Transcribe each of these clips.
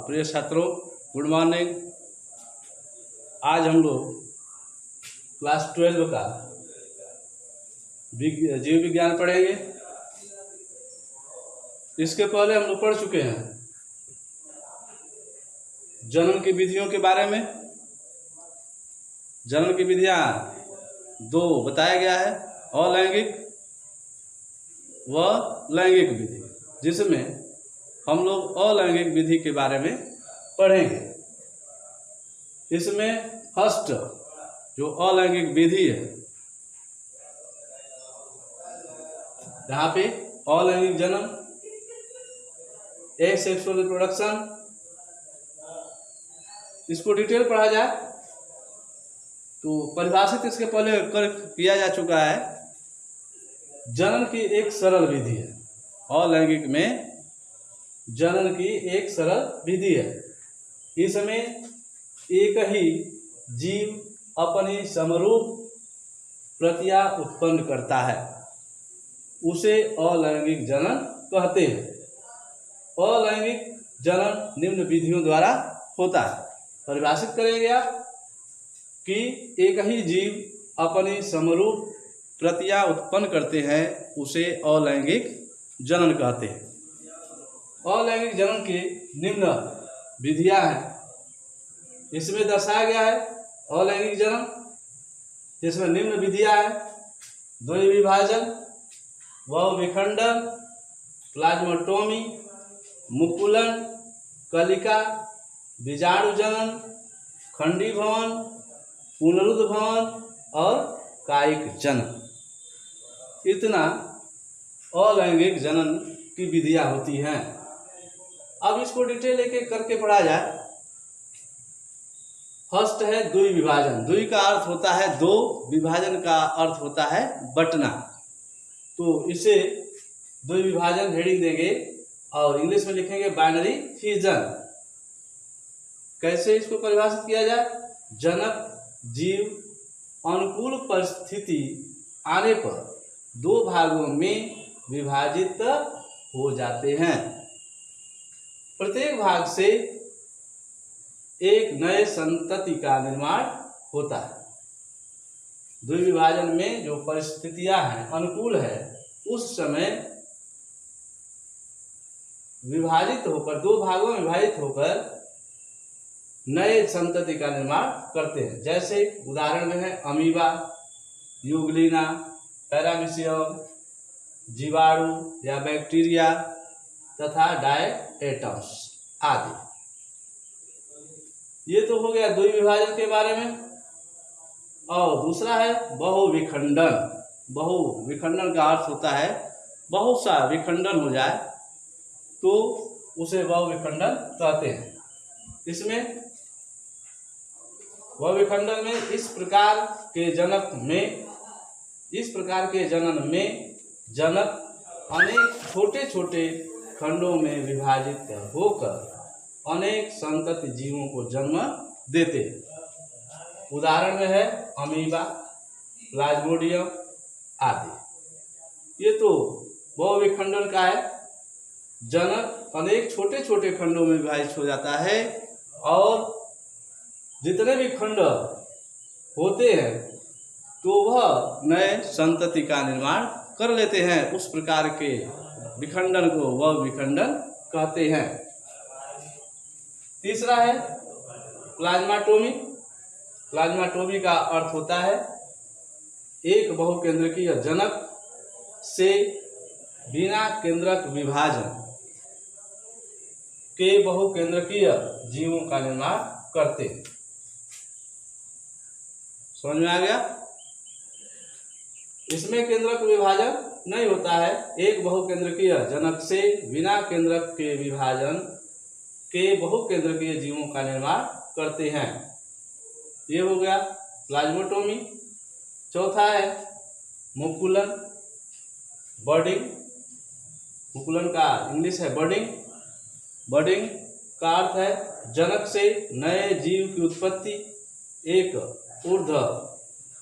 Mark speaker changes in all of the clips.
Speaker 1: प्रिय छात्रों, good morning. आज हम लोग क्लास 12 का जीव विज्ञान पढ़ेंगे। इसके पहले हम लोग पढ़ चुके हैं जनन की विधियों के बारे में। जनन की विधियां दो बताया गया है, अलैंगिक व लैंगिक विधि, जिसमें हम लोग अलैंगिक विधि के बारे में पढ़ेंगे। इसमें फर्स्ट जो अलैंगिक विधि है, यहाँ पे अलैंगिक जन्म, एसेक्सुअल रिप्रोडक्शन, इसको डिटेल पढ़ा जाए तो परिभाषित इसके पहले किया जा चुका है। जनन की एक सरल विधि है, अलैंगिक में जनन की एक सरल विधि है। इसमें एक ही जीव अपनी समरूप प्रतियां उत्पन्न करता है, उसे अलैंगिक जनन कहते हैं। अलैंगिक जनन निम्न विधियों द्वारा होता है। परिभाषित करेंगे आप कि एक ही जीव अपनी समरूप प्रतियां उत्पन्न करते हैं, उसे अलैंगिक जनन कहते हैं। अलैंगिक जनन की निम्न विधियां हैं, इसमें दर्शाया गया है अलैंगिक जनन, जिसमें निम्न विधियां हैं: द्वि विभाजन, बहु विखंडन, प्लाज्मेटोमी, मुकुलन, कलिका, बीजाणु जनन, खंडीभवन, पुनरुद्भवन और कायिक जनन। इतना अलैंगिक जनन की विधियां होती हैं। अब इसको डिटेल एक एक करके पढ़ा जाए। फर्स्ट है द्वि विभाजन। द्वि का अर्थ होता है दो, विभाजन का अर्थ होता है बटना। तो इसे द्वि विभाजन हेडिंग देंगे और इंग्लिश में लिखेंगे बाइनरी फिजन। कैसे इसको परिभाषित किया जाए? जनक जीव अनुकूल परिस्थिति आने पर दो भागों में विभाजित हो जाते हैं। प्रत्येक भाग से एक नए संतति का निर्माण होता है। द्विविभाजन में जो परिस्थितियां हैं अनुकूल है, उस समय विभाजित होकर दो भागों में विभाजित होकर नए संतति का निर्माण करते हैं। जैसे उदाहरण में है अमीबा, यूग्लिना, पैरामीशियम, जीवाणु या बैक्टीरिया तथा डायएटम्स आदि। ये तो हो गया द्वि विभाजन के बारे में। और दूसरा है बहुविखंडन। बहुविखंडन का अर्थ होता है बहुत सा विखंडन हो जाए तो उसे बहुविखंडन कहते हैं। इसमें बहुविखंडन में इस प्रकार के जनन में जनक अनेक छोटे छोटे खंडों में विभाजित होकर अनेक संतति जीवों को जन्म देते हैं। उदाहरण में है अमीबा, प्लाज्मोडियम आदि। ये तो बहुविखंडन का है। जनक अनेक छोटे छोटे खंडों में विभाजित हो जाता है और जितने भी खंड होते हैं तो वह नए संतति का निर्माण कर लेते हैं। उस प्रकार के विखंडन को वह विखंडन कहते हैं। तीसरा है प्लाज्माटोमी। प्लाज्माटोमी का अर्थ होता है एक बहुकेंद्रकीय जनक से बिना केंद्रक विभाजन के बहुकेंद्रकीय जीवों का निर्माण करते हैं। समझ में आ गया? इसमें केंद्रक विभाजन नहीं होता है। एक बहुकेंद्रकीय जनक से बिना केंद्रक के विभाजन के बहुकेंद्रकीय जीवों का निर्माण करते हैं। ये हो गया प्लाज्मेटोमी। चौथा है मुकुलन, बर्डिंग। मुकुलन का इंग्लिश है बर्डिंग। बर्डिंग का अर्थ है जनक से नए जीव की उत्पत्ति एक ऊर्ध्व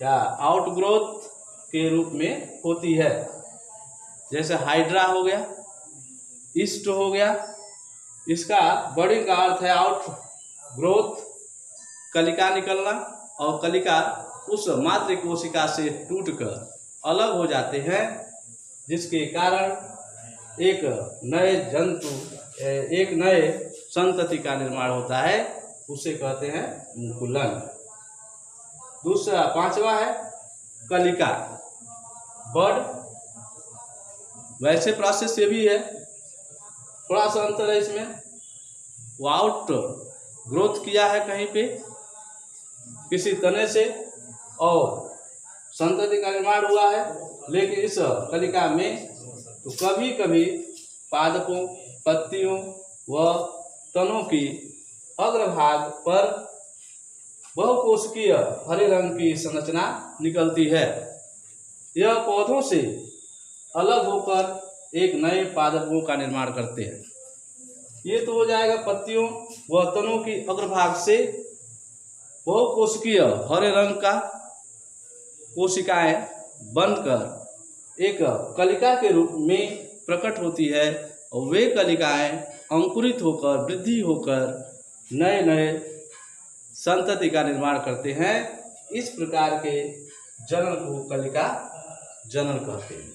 Speaker 1: या आउटग्रोथ के रूप में होती है। जैसे हाइड्रा हो गया, ईस्ट हो गया। इसका बर्डिंग का अर्थ है आउट ग्रोथ, कलिका निकलना, और कलिका उस मातृ कोशिका से टूटकर अलग हो जाते हैं, जिसके कारण एक नए जंतु, एक नए संतति का निर्माण होता है, उसे कहते हैं अंकुलन। दूसरा, पांचवा है कलिका बर्ड। वैसे प्रोसेस ये भी है, थोड़ा सा अंतर है इसमें। वो आउट ग्रोथ किया है कहीं पे किसी तने से और संतति का निर्माण हुआ है, लेकिन इस कलिका में तो कभी कभी पादपों, पत्तियों व तनों की अग्रभाग पर बहुकोशिकीय हरे रंग की संरचना निकलती है। यह पौधों से अलग होकर एक नए पादपों का निर्माण करते हैं। ये तो हो जाएगा पत्तियों व तनों की अग्रभाग से बहुकोशिकीय हरे रंग का कोशिकाएं बनकर एक कलिका के रूप में प्रकट होती है, और वे कलिकाएं अंकुरित होकर, वृद्धि होकर नए नए संतति का निर्माण करते हैं। इस प्रकार के जनन को कलिका जनन कहते हैं।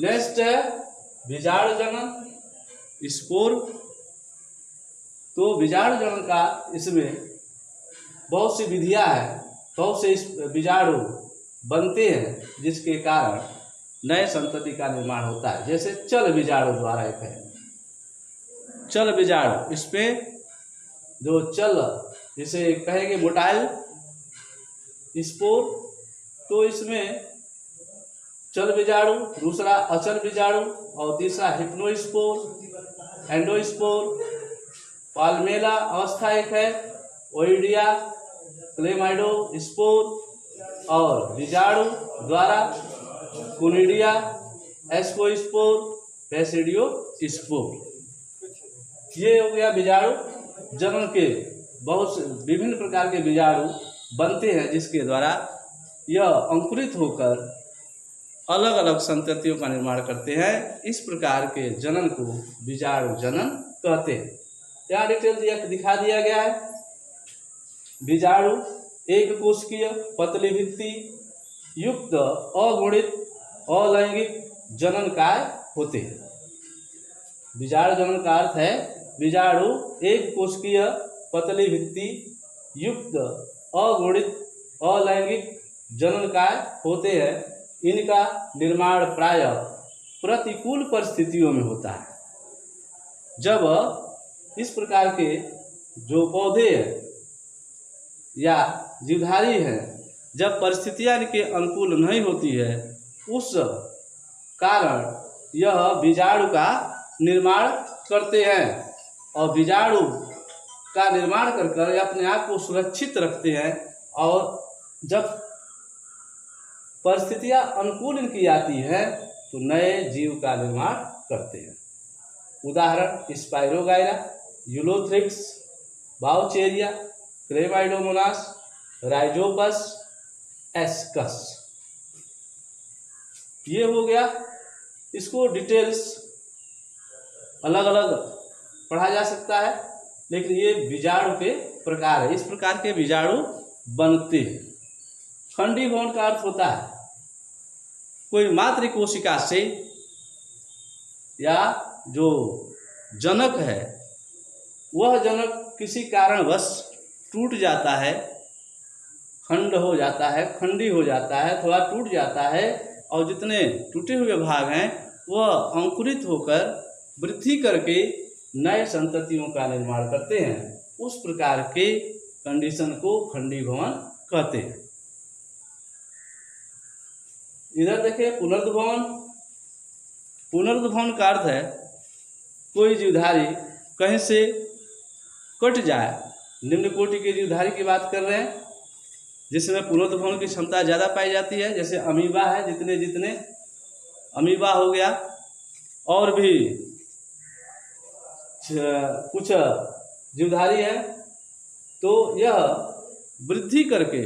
Speaker 1: नेक्स्ट है बीजाणु जनन, स्पोर। तो बीजाणु जनन का इसमें बहुत सी विधियां हैं, बहुत से बीजाणु बनते हैं, जिसके कारण नए संतति का निर्माण होता है। जैसे चल बीजाणु द्वारा एक है चल बीजाणु, इसमें जो चल, जिसे कहेंगे मोटाइल स्पोर, तो इसमें चल बीजाणु, दूसरा अचल बीजाणु, और तीसरा हिप्नोस्पोर, एंडोस्पोर। पाल्मेला अवस्था एक है, ओइडिया, क्लेमाइडो स्पोर, और बीजाणु द्वारा कोनिडिया, एस्कोस्पोर, पैसिडियो स्पोर। ये हो गया बीजाणु जनन के बहुत से विभिन्न प्रकार के बीजाणु बनते हैं, जिसके द्वारा यह अंकुरित होकर अलग अलग संततियों का निर्माण करते हैं। इस प्रकार के जनन को बीजाणु जनन कहते हैं। यहाँ डिटेल दिखा दिया गया है। बीजाणु एक कोशिकीय पतली भित्ति युक्त अगुणित अलैंगिक जननकाय होते हैं। बीजाणु जनन का अर्थ है बीजाणु एक कोशिकीय पतली भित्ति युक्त अगुणित अलैंगिक जननकाय होते हैं। इनका निर्माण प्रायः प्रतिकूल परिस्थितियों में होता है। जब इस प्रकार के जो पौधे या जीवधारी हैं, जब परिस्थितियां इनके अनुकूल नहीं होती है, उस कारण यह बीजाणु का निर्माण करते हैं, और बीजाणु का निर्माण कर अपने आप को सुरक्षित रखते हैं। और जब परिस्थितियां अनुकूल इनकी आती है तो नए जीव का निर्माण करते हैं। उदाहरण Spirogyra, Ulothrix, Vaucheria, Chlamydomonas, Rhizopus, ascus. ये हो गया। इसको डिटेल्स अलग अलग पढ़ा जा सकता है, लेकिन ये बीजाणु के प्रकार है। इस प्रकार के बीजाणु बनते हैं। खंडी भवन का अर्थ होता है कोई मातृ कोशिका से, या जो जनक है वह जनक किसी कारणवश टूट जाता है, खंड हो जाता है, खंडी हो जाता है, थोड़ा टूट जाता है, और जितने टूटे हुए भाग हैं वह अंकुरित होकर वृद्धि करके नए संततियों का निर्माण करते हैं। उस प्रकार के कंडीशन को खंडी भवन कहते हैं। इधर देखिए पुनर्द भवन। पुनर्द भवन का अर्थ है कोई जीवधारी कहीं से कट जाए। निम्न कोटि के जीवधारी की बात कर रहे हैं, जिसमें पुनर्द भवन की क्षमता ज़्यादा पाई जाती है। जैसे अमीबा है, जितने जितने अमीबा हो गया, और भी कुछ जीवधारी है, तो यह वृद्धि करके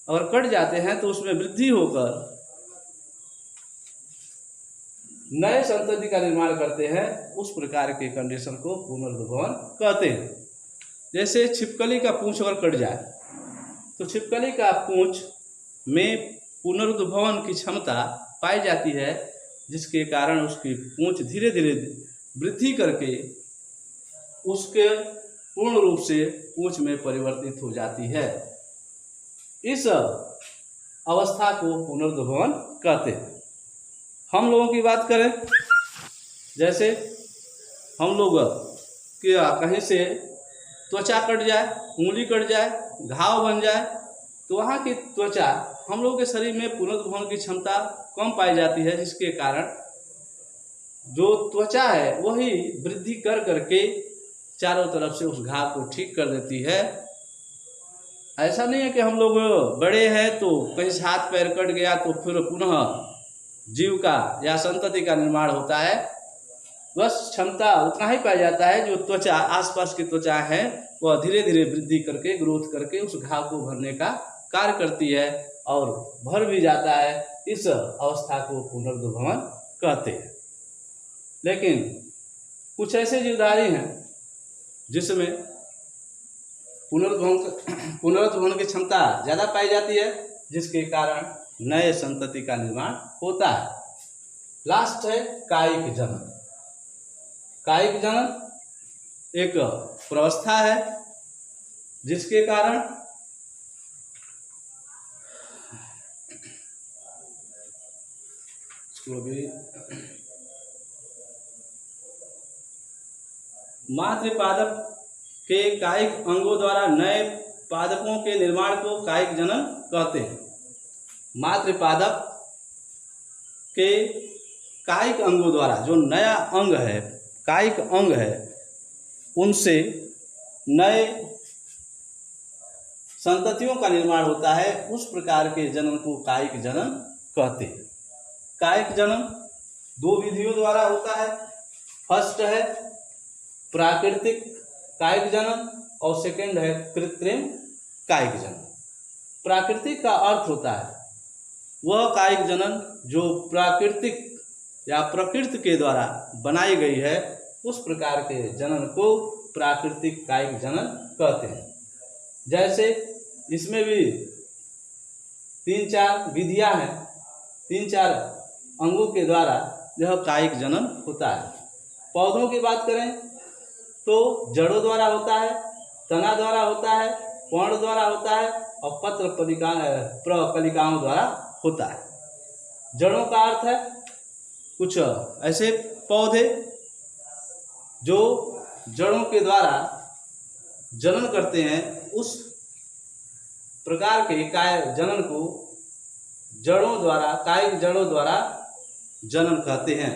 Speaker 1: अगर कट जाते हैं तो उसमें वृद्धि होकर नए संतति का निर्माण करते हैं, उस प्रकार के कंडीशन को पुनरुद्भवन कहते हैं। जैसे छिपकली का पूंछ अगर कट जाए तो छिपकली का पूंछ में पुनरुद्भवन की क्षमता पाई जाती है, जिसके कारण उसकी पूंछ धीरे धीरे वृद्धि करके उसके पूर्ण रूप से पूंछ में परिवर्तित हो जाती है। इस अवस्था को पुनरुद्भवन कहते हैं। हम लोगों की बात करें, जैसे हम लोग क्या कहीं से त्वचा कट जाए, उंगली कट जाए, घाव बन जाए, तो वहाँ की त्वचा हम लोगों के शरीर में पुनरुद्भवन की क्षमता कम पाई जाती है, जिसके कारण जो त्वचा है वही वृद्धि कर करके चारों तरफ से उस घाव को ठीक कर देती है। ऐसा नहीं है कि हम लोग बड़े हैं तो कहीं से हाथ पैर कट गया तो फिर पुनः जीव का या संतति का निर्माण होता है। बस क्षमता उतना ही पाया जाता है, जो त्वचा आसपास की त्वचा है वह धीरे धीरे वृद्धि करके ग्रोथ करके उस घाव को भरने का कार्य करती है और भर भी जाता है। इस अवस्था को पुनरुद्भवन कहते हैं। लेकिन कुछ ऐसे जीवधारी हैं जिसमें पुनरुद्भवन की क्षमता ज़्यादा पाई जाती है, जिसके कारण नए संतति का निर्माण होता है। लास्ट है कायिक जनन। कायिक जनन एक प्रवस्था है जिसके कारण मातृपादप के कायिक अंगों द्वारा नए पादपों के निर्माण को कायिक जनन कहते हैं। मातृपादप के कायिक अंगों द्वारा जो नया अंग है, कायिक अंग है, उनसे नए संततियों का निर्माण होता है। उस प्रकार के जनन को कायिक जनन कहते हैं। कायिक जनन दो विधियों द्वारा होता है। फर्स्ट है प्राकृतिक कायिक जनन और सेकंड है कृत्रिम कायिक जनन। प्राकृतिक का अर्थ होता है वह कायिक जनन जो प्राकृतिक या प्रकृति के द्वारा बनाई गई है, उस प्रकार के जनन को प्राकृतिक कायिक जनन कहते हैं। जैसे इसमें भी 3-4 विधियां हैं, 3-4 अंगों के द्वारा यह कायिक जनन होता है। पौधों की बात करें तो जड़ों द्वारा होता है, तना द्वारा होता है, पर्ण द्वारा होता है और पत्र प्रकलिकाओं द्वारा होता है। जड़ों का अर्थ है कुछ ऐसे पौधे जो जड़ों के द्वारा जनन करते हैं, उस प्रकार के कायिक जनन को जड़ों द्वारा, कायिक जड़ों द्वारा जनन कहते हैं।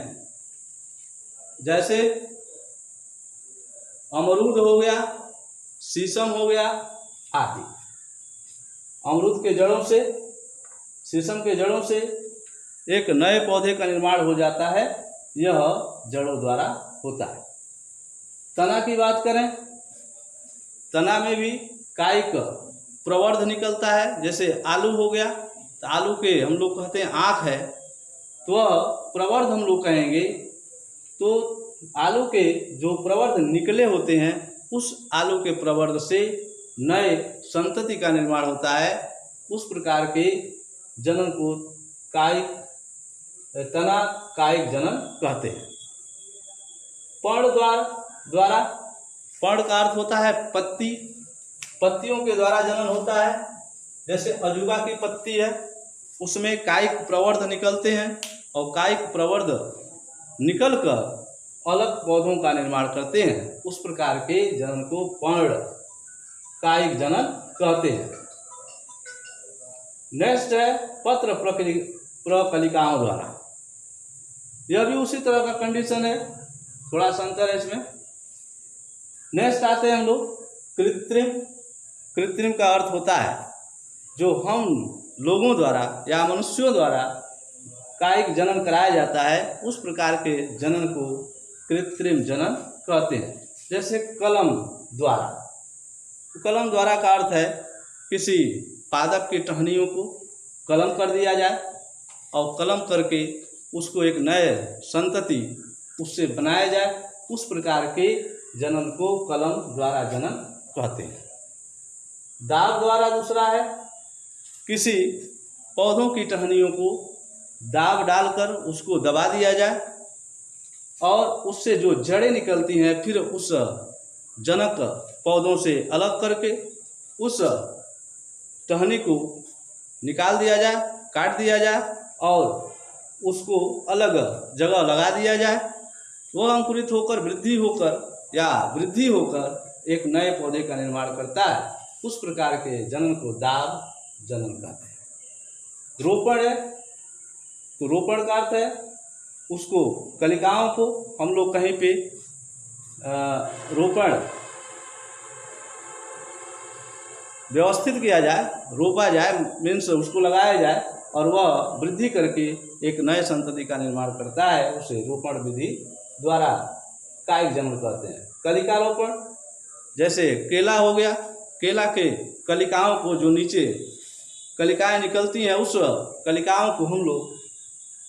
Speaker 1: जैसे अमरूद हो गया, शीशम हो गया आदि। अमरूद के जड़ों से, शीशम के जड़ों से एक नए पौधे का निर्माण हो जाता है, यह जड़ों द्वारा होता है। तना की बात करें, तना में भी कायिक प्रवर्ध निकलता है। जैसे आलू हो गया तो आलू के हम लोग कहते हैं आँख है, तो वह प्रवर्ध हम लोग कहेंगे। तो आलू के जो प्रवर्ध निकले होते हैं, उस आलू के प्रवर्ध से नए संतति का निर्माण होता है। उस प्रकार के जनन को कायिक तना कायिक जनन कहते हैं। पर्ण द्वारा, पर्ण का अर्थ होता है पत्ती, पत्तियों के द्वारा जनन होता है। जैसे अजूबा की पत्ती है, उसमें कायिक प्रवर्ध निकलते हैं और कायिक प्रवर्ध निकल कर अलग पौधों का निर्माण करते हैं। उस प्रकार के जनन को पर्ण कायिक जनन कहते हैं। नेक्स्ट है पत्र प्रकलिकाओं द्वारा। यह भी उसी तरह का कंडीशन है, थोड़ा सा अंतर है इसमें। नेक्स्ट आते हैं हम लोग कृत्रिम। कृत्रिम का अर्थ होता है जो हम लोगों द्वारा या मनुष्यों द्वारा कायिक जनन कराया जाता है, उस प्रकार के जनन को कृत्रिम जनन कहते हैं। जैसे कलम द्वारा। कलम द्वारा का अर्थ है किसी पादप की टहनियों को कलम कर दिया जाए और कलम करके उसको एक नए संतति उससे बनाया जाए, उस प्रकार के जनन को कलम द्वारा जनन कहते हैं। दाब द्वारा दूसरा है, किसी पौधों की टहनियों को दाब डालकर उसको दबा दिया जाए और उससे जो जड़ें निकलती हैं फिर उस जनक पौधों से अलग करके उस टहनी को निकाल दिया जाए, काट दिया जाए और उसको अलग जगह लगा दिया जाए। वह अंकुरित होकर वृद्धि होकर एक नए पौधे का निर्माण करता है। उस प्रकार के जनन को दाब जनन कहते हैं। रोपण है तो रोपण का अर्थ है उसको कलिकाओं को हम लोग कहीं पे रोपण व्यवस्थित किया जाए, रोपा जाए, मीन्स उसको लगाया जाए और वह वृद्धि करके एक नए संतति का निर्माण करता है, उसे रोपण विधि द्वारा कायिक जनन कहते हैं। कलिका रोपण, जैसे केला हो गया, केला के कलिकाओं को जो नीचे कलिकाएं निकलती हैं उस कलिकाओं को हम लोग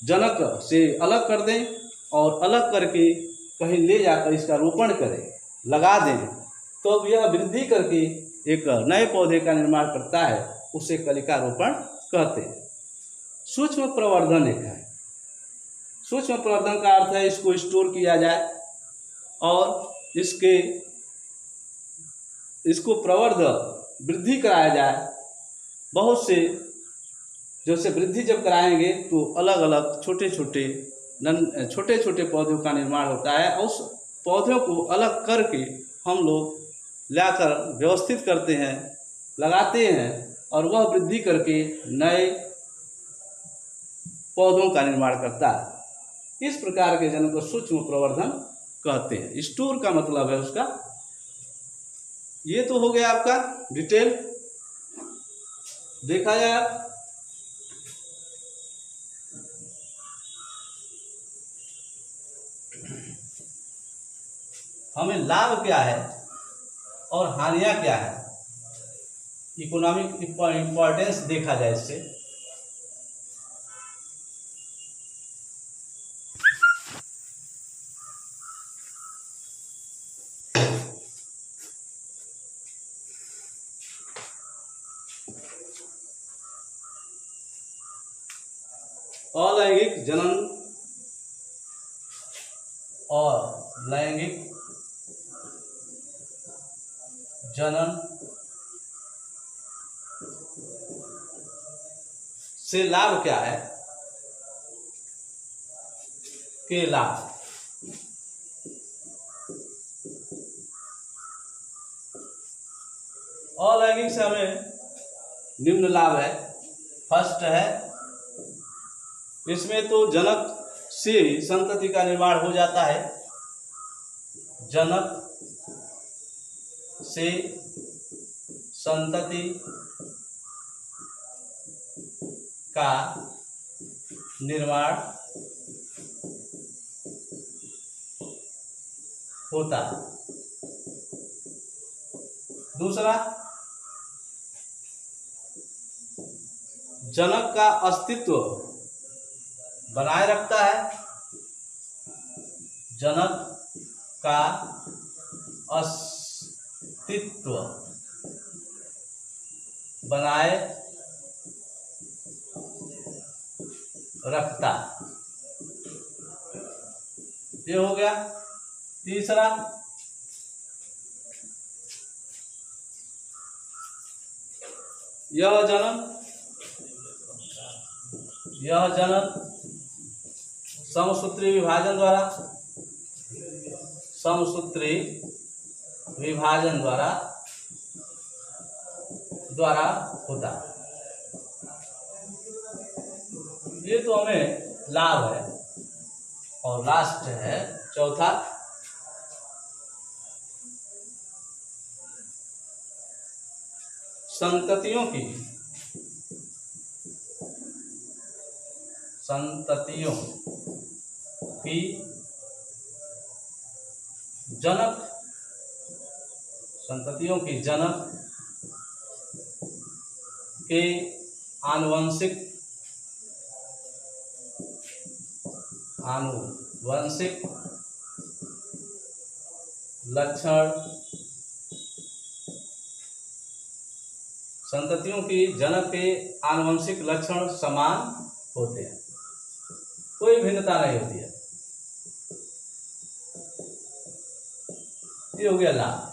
Speaker 1: जनक से अलग कर दें और अलग करके कहीं ले जाकर इसका रोपण करें, लगा दें, तो अब यह वृद्धि करके एक नए पौधे का निर्माण करता है, उसे कलिका रोपण कहते हैं। सूक्ष्म प्रवर्धन एक है। सूक्ष्म प्रवर्धन का अर्थ है इसको स्टोर किया जाए और इसको प्रवर्ध वृद्धि कराया जाए। बहुत से जैसे वृद्धि जब कराएंगे तो अलग अलग छोटे छोटे पौधों का निर्माण होता है। उस पौधों को अलग करके हम लोग लाकर व्यवस्थित करते हैं, लगाते हैं और वह वृद्धि करके नए पौधों का निर्माण करता है। इस प्रकार के जनन को सूक्ष्म प्रवर्धन कहते हैं। स्टोर का मतलब है उसका। ये तो हो गया आपका डिटेल। देखा जाए हमें लाभ क्या है और हानियां क्या है, इकोनॉमिक इंपॉर्टेंस देखा जाए इससे। अलैंगिक जनन और लैंगिक जनन से लाभ क्या है के लाभ। अलैंगिक से हमें निम्न लाभ है। फर्स्ट है, इसमें तो जनक से संतति का निर्माण हो जाता है। जनक से संतति का निर्माण होता है। दूसरा, जनक का अस्तित्व बनाए रखता है। जनक का अस्तित्व बनाए रखता, ये हो गया। तीसरा, यह जनन समसूत्री विभाजन द्वारा होता है। ये तो हमें लाभ है। और लास्ट है चौथा, संततियों की जनक के आनुवंशिक आनुवंशिक लक्षण संततियों की जनक के आनुवंशिक लक्षण समान होते हैं, कोई भिन्नता नहीं होती है। ये हो गया लाभ।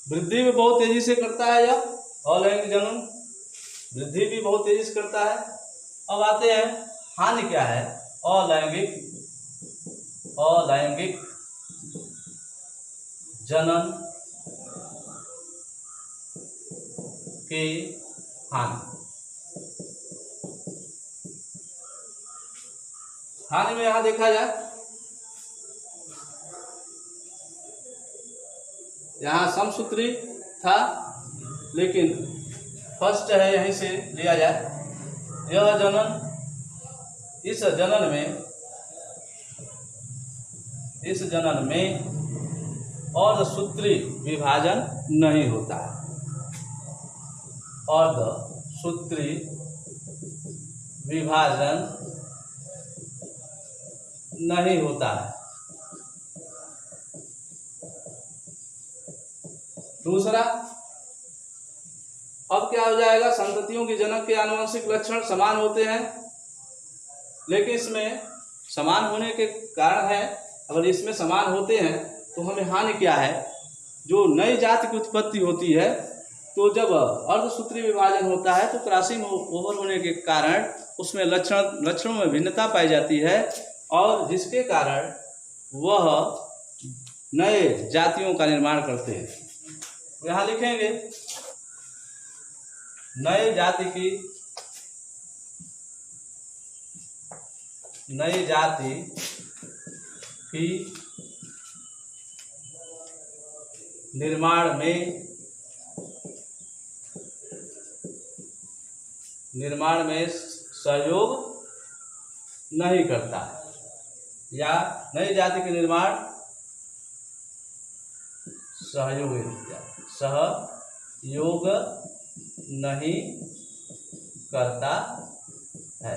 Speaker 1: वृद्धि भी बहुत तेजी से करता है यह अलैंगिक जनन, वृद्धि भी बहुत तेजी से करता है। अब आते हैं हानि क्या है। अलैंगिक जनन के हानि में यहां देखा जाए, यहां समसूत्री था लेकिन फर्स्ट है, यहीं से लिया जाए। यह जनन, इस जनन में अर्धसूत्री विभाजन नहीं होता है, अर्धसूत्री विभाजन नहीं होता है। दूसरा, अब क्या हो जाएगा, संततियों की जनक के आनुवंशिक लक्षण समान होते हैं, लेकिन इसमें समान होने के कारण है, अगर इसमें समान होते हैं तो हमें हानि क्या है, जो नई जाति की उत्पत्ति होती है, तो जब अर्धसूत्री विभाजन होता है तो क्रॉसिंग ओवर होने के कारण उसमें लक्षणों में भिन्नता पाई जाती है, और जिसके कारण वह नए जातियों का निर्माण करते हैं। यहाँ लिखेंगे नई जाति की निर्माण में सहयोग नहीं करता है, या नई जाति के निर्माण सहयोग नहीं करता है,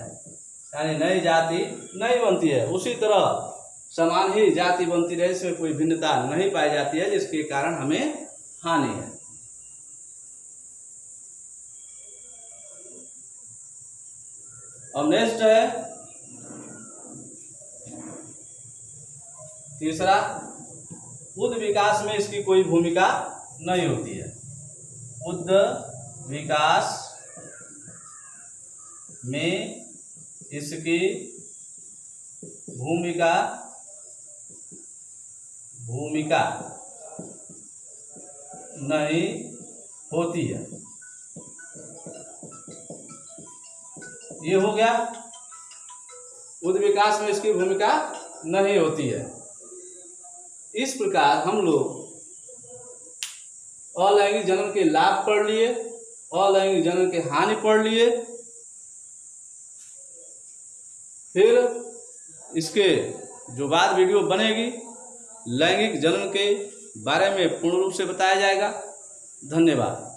Speaker 1: यानी नई जाति नहीं बनती है। उसी तरह समान ही जाति बनती रहे, इसमें कोई भिन्नता नहीं पाई जाती है, जिसके कारण हमें हानि है। अब नेक्स्ट है तीसरा, उद्द विकास में इसकी कोई भूमिका नहीं होती है। उद्द विकास में इसकी भूमिका नहीं होती है। ये हो गया, उद्द विकास में इसकी भूमिका नहीं होती है। इस प्रकार हम लोग अलैंगिक जनन के लाभ पढ़ लिए, अलैंगिक जनन के हानि पढ़ लिए। फिर इसके जो बाद वीडियो बनेगी लैंगिक जनन के बारे में पूर्ण रूप से बताया जाएगा। धन्यवाद।